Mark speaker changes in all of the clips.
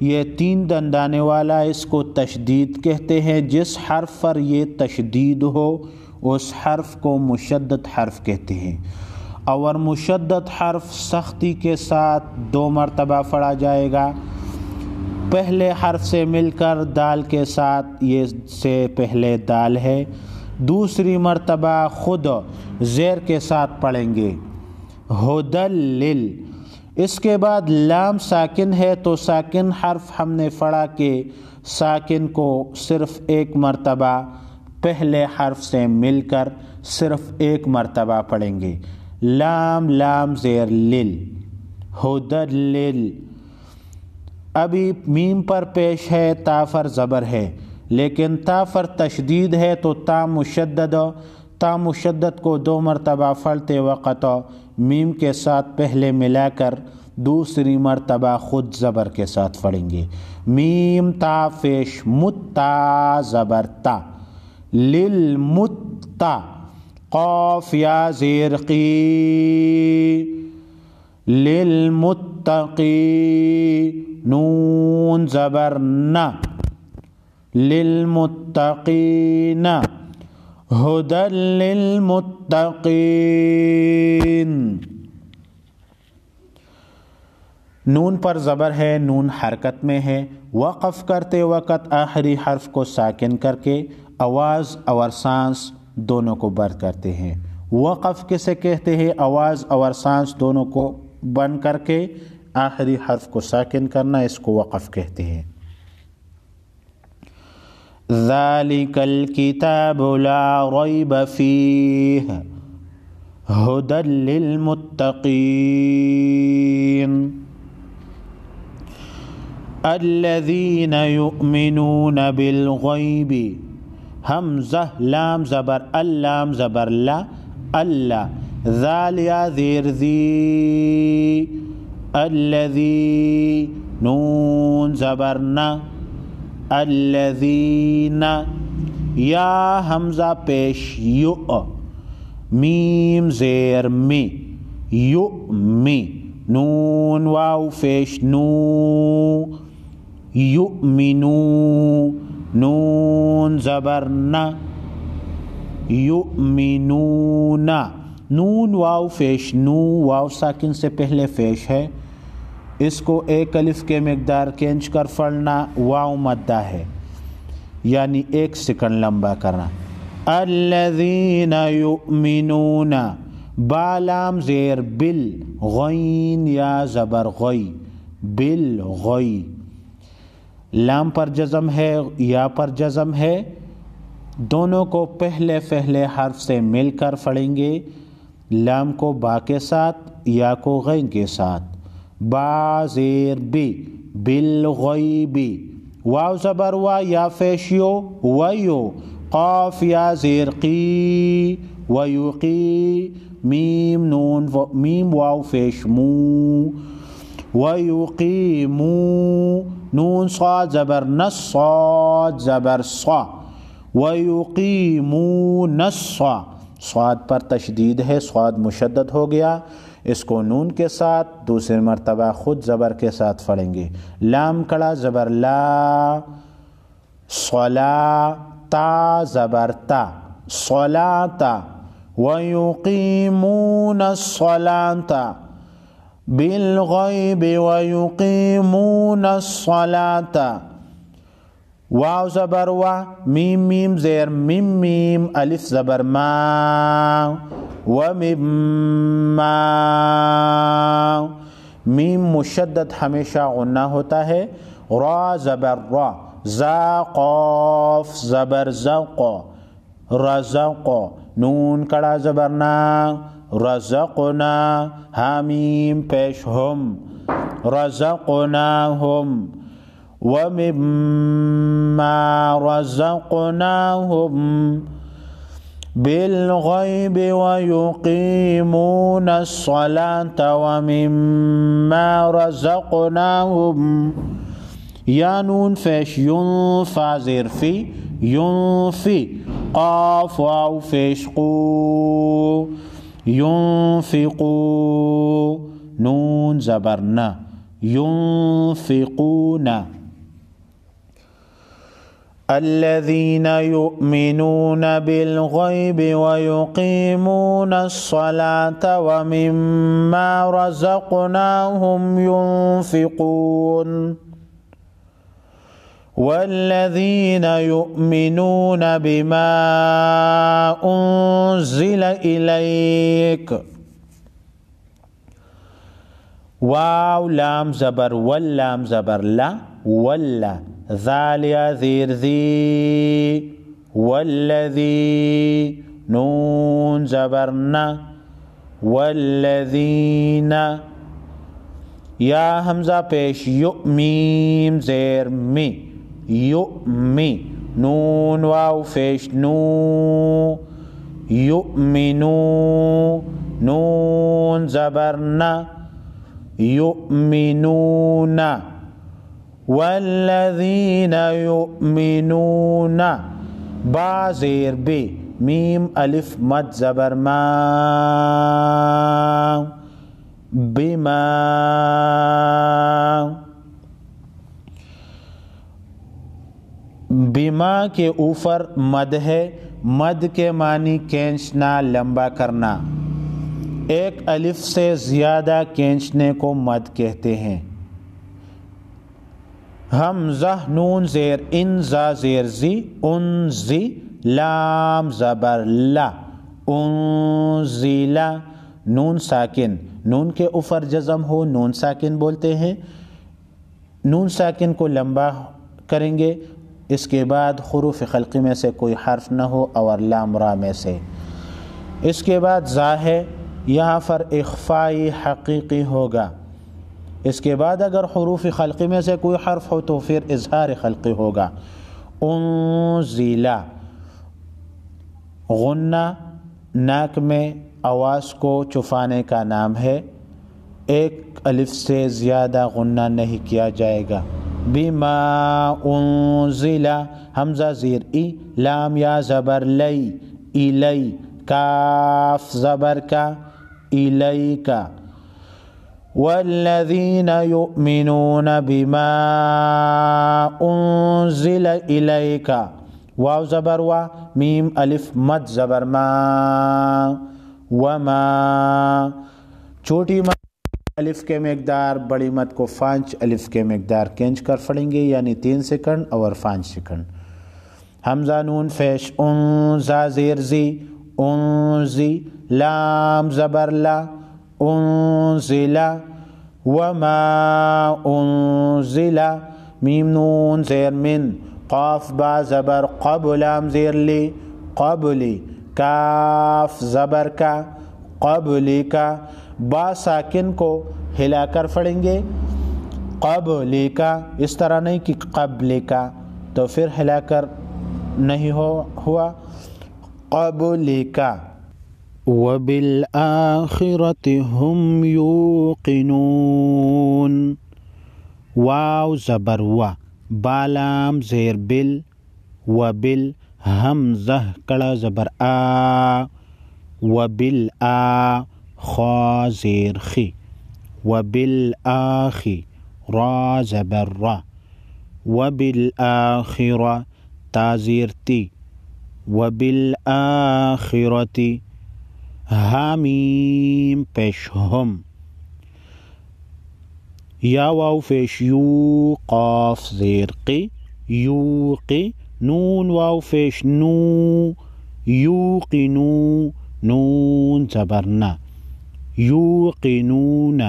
Speaker 1: یہ 3 دندانے والا، اس کو تشدید کہتے ہیں۔ جس حرف پر یہ تشدید ہو اس حرف کو مشدد حرف کہتے ہیں، اور مشدد حرف سختی کے ساتھ 2 مرتبہ پڑھا جائے گا۔ پہلے حرف سے مل کر دال کے ساتھ، یہ سے پہلے دال ہے، دوسری مرتبہ خود زیر کے ساتھ پڑھیں گے، ہدلل۔ اس کے بعد لام ساکن ہے تو ساکن حرف ہم نے پڑھا کہ ساکن کو صرف 1 مرتبہ پہلے حرف سے مل کر صرف 1 مرتبہ پڑھیں گے، لام لام زیر لل، ہدلل۔ ابھی میم پر پیش ہے، تا پر زبر ہے، لیکن تا پر تشدید ہے تو تا مشدد کو 2 مرتبہ پڑھتے وقت میم کے ساتھ پہلے ملا کر دوسری مرتبہ خود زبر کے ساتھ پڑھیں گے، میم تا پیش متا زبر تا، للمتا، قاف یا زیر قی، للمتقی، نون زبر نا، للمتقین، ہدی للمتقین۔ نون پر زبر ہے، نون حرکت میں ہے، وقف کرتے وقت آخری حرف کو ساکن کر کے آواز اور سانس دونوں کو بند کرتے ہیں۔ وقف کسے کہتے ہیں؟ آواز اور سانس دونوں کو بند کر کے آخری حرف کو ساکن کرنا، اس کو وقف کہتے ہیں۔ ذالک الکتاب لا ریب فیہ ھدی للمتقین الذین یؤمنون بالغیب، حمزہ لام زبر اللام زبر لا، اللہ، ذال یا زیر ذی، الذی، نون زبر نا، الذین، یا حمزہ پیش یو، میم زیر می، یؤمی، نون واو پیش نو، یؤمنو، نون زبر نا، یؤمنون، نون واو پیش نو، واو ساکن سے پہلے پیش ہے، اس کو 1 الف کے مقدار کھینچ کر پڑھنا، واو مدہ ہے، یعنی 1 سیکنڈ لمبا کرنا۔ الذین یؤمنون، با لام زیر بل، غین یا زبر غی، بل غی، لام پر جزم ہے، یا پر جزم ہے، دونوں کو پہلے حرف سے مل کر پڑھیں گے، لام کو با کے ساتھ، یا کو غین کے ساتھ، با زیر بی، بالغیبی، واو زبر وا، یا فیشیو ویو، قاف یا زیر قی، ویقی، میم نون میم واو فیش مو، ویقیمو، نون صاد زبر نس، صاد زبر صا، ویقیمون الصا، صاد پر تشدید ہے، صاد مشدد ہو گیا، اس کو نون کے ساتھ دوسری مرتبہ خود زبر کے ساتھ پڑھیں گے، لام کڑا زبر لا، صلا، تا زبر تا، صلاتا، ویقیمون الصلاة بالغیب ویقیمون الصلاة، واو زبر وا، میم میم زیر میم میم، الف زبر ما، ومما، میم مشدد ہمیشہ غنہ ہوتا ہے، را زبر را، زا قاف زبر زق، رزق، نون کڑا زبر نا، رزقنا، حامیم پیش ہم، رزقناہم، ومما رزقناہم بالغیب ویقیمون الصلاة ومما رزقناہم، یا نون پیش یون، فا زیر فی، ینفی، قاف واو پیش قو، ینفقو، نون زبر نا، ينفقون الذين يؤمنون بالغيب ويقيمون الصلاة ومما رزقناهم ينفقون والذين يؤمنون بما أنزل إليك واو لام زبر واللام زبر لا ولا ذالیا زیر ذی والذی نون زبر نا والذین یا حمزہ پیش یؤمیم زیر می یؤمی نون واو پیش نو یؤمنو نون زبر نا یؤمنون والذین یؤمنون با زیر بی میم الف مد زبر ما بما بما کے اوپر مد ہے، مد کے معنی کھینچنا، لمبا کرنا، ایک الف سے زیادہ کھینچنے کو مد کہتے ہیں۔ حمزہ نون زیر ان زا زیر زی ان زی لام زبر لا انزلا نون ساکن، نون کے اوپر جزم ہو نون ساکن بولتے ہیں، نون ساکن کو لمبا کریں گے، اس کے بعد حروف خلقی میں سے کوئی حرف نہ ہو اور لام را میں سے، اس کے بعد زا ہے، یہاں پر اخفائی حقیقی ہوگا، اس کے بعد اگر حروف خلقی میں سے کوئی حرف ہو تو پھر اظہار خلقی ہوگا۔ انزلا غنہ ناک میں آواز کو چھپانے کا نام ہے، ایک الف سے زیادہ غنہ نہیں کیا جائے گا۔ بما انزلا حمزہ زیر ای لام یا زبر لی الی کاف زبر کا الی کا والذین یؤمنون بما انزل الیک واو زبر وا میم الف مد زبر ما وما چھوٹی مد الف کے مقدار، بڑی مد کو 5 الف کے مقدار کھینچ کر پڑھیں گے، یعنی 3 سیکنڈ اور 5 سیکنڈ۔ حمزہ نون پیش ان زا زیر زی انزی لام زبر لا انزلا وما انزلا میم نون زیر من قاف با زبر قبل لام زیر لی قبلی کاف زبر کا قبلی کا با ساکن کو ہلا کر پڑھیں گے، قبلی کا، اس طرح نہیں کہ قبل کا، تو پھر ہلا کر نہیں ہوا قبلی کا۔ وَبِالْآخِرَةِ هُمْ يُوقِنُونَ واو زبر وا بالام زیر بل وبل حمزہ کڑا زبر آ وبل آ خا زیر خی وبالآخی را زبر را وبالآخرہ تا زیر تی وبالآخرتی حامیم پیش ہم یا واو پیش یو قاف زیر قی یوقی نون واو پیش نو یوقنو نون زبرنا یوقنون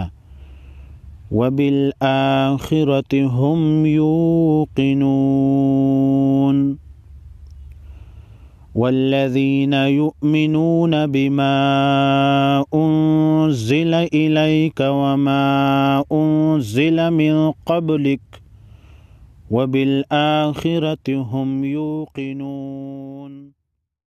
Speaker 1: وبالآخرة هم يوقنون والذين يؤمنون بما أنزل إليك وما أنزل من قبلك وبالآخرة هم يوقنون